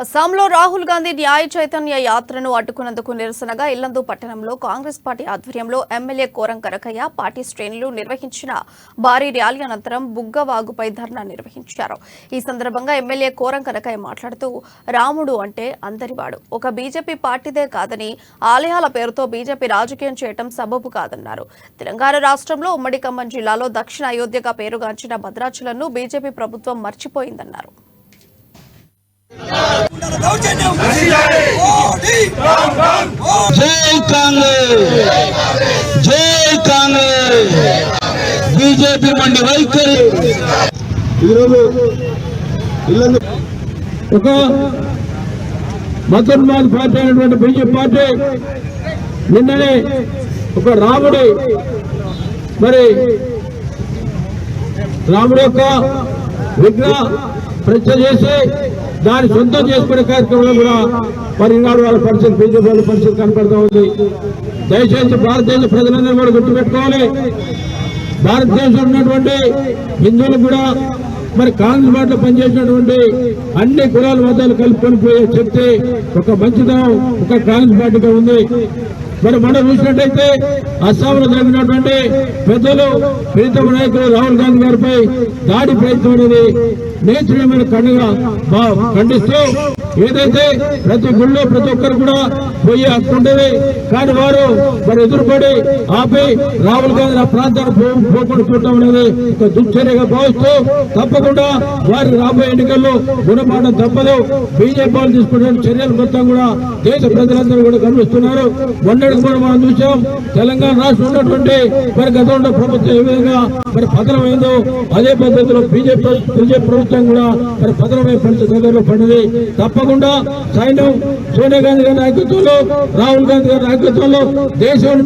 అస్సాంలో రాహుల్ గాంధీ న్యాయ చైతన్య యాత్రను అడ్డుకున్నందుకు నిరసనగా ఇల్లందు పట్టణంలో కాంగ్రెస్ పార్టీ ఆధ్వర్యంలో ఎమ్మెల్యే కోరం కనకయ్య పార్టీ శ్రేణులు నిర్వహించిన భారీ ర్యాలీ అనంతరం బుగ్గవాగుపై ధర్నా నిర్వహించారు. ఈ సందర్భంగా ఎమ్మెల్యే కోరం కనకయ్య మాట్లాడుతూ రాముడు అంటే అందరివాడు, ఒక బీజేపీ పార్టీదే కాదని ఆలయాల పేరుతో బీజేపీ రాజకీయం చేయడం సబబు కాదన్నారు. తెలంగాణ రాష్ట్రంలో ఉమ్మడి ఖమ్మం జిల్లాలో దక్షిణ అయోధ్యగా పేరుగాంచిన భద్రాచలంను బీజేపీ ప్రభుత్వం మర్చిపోయిందన్నారు. జై కాంగ్రెస్, జై కాంగ్రెస్, బీజేపీ మండి వైఖరి. ఈరోజు ఒక మతోన్మాద పార్టీ అయినటువంటి బీజేపీ పార్టీ నిన్ననే ఒక రాముడి యొక్క విగ్రహ ప్రతిష్ఠ చేసి దాన్ని సొంతం చేసుకునే కార్యక్రమంలో కూడా ఈనాడు వాళ్ళ పరిస్థితి, బీజేపీ వాళ్ళ పరిస్థితి కనపడుతూ ఉంది. దయచేసి భారతదేశ ప్రజలందరూ కూడా గుర్తుపెట్టుకోవాలి. భారతదేశంలో ఉన్నటువంటి హిందువులు కూడా కాంగ్రెస్ పార్టీలో పనిచేసినటువంటి అన్ని కులాల మతాలు కలుపుకొని పోయే శక్తి, ఒక మంచితనం ఒక కాంగ్రెస్ పార్టీగా ఉంది. మనం చూసినట్టయితే అస్సాంలో జరిగినటువంటి పెద్దలు ప్రీతమ నాయకులు రాహుల్ గాంధీ గారిపై దాడి ప్రయత్నం అనేది నేత్రమైన ఖండిస్తూ ఏదైతే ప్రతి గుళ్ళో ప్రతి ఒక్కరు కూడా పోయి హక్కుండేది, కానీ వారు ఎదురుపడి ఆపి రాహుల్ గాంధీ ఆ ప్రాంతాన్ని పోకుండా చూడటం అనేది ఒక దుశ్చర్యగా భావిస్తూ తప్పకుండా వారి రాబోయే ఎన్నికల్లో గుణపాఠం తప్పదు. బీజేపీ వాళ్ళు తీసుకునే చర్యలు మొత్తం కూడా దేశ ప్రజలందరూ కూడా గమనిస్తున్నారు. మొన్నటికి కూడా మనం చూసాం, తెలంగాణ రాష్ట్రం ఉన్నటువంటి గతంలో ప్రభుత్వం ఏ విధంగా పతనమైందో అదే పద్ధతిలో బీజేపీ ప్రభుత్వం కూడా పతనమైన పరిస్థితి దగ్గరలో పడింది. తప్పకుండా సైన్యం సోనియా గాంధీ గారి నాయకత్వంలో, రాహుల్ గాంధీ గారి నాయకత్వంలో దేశం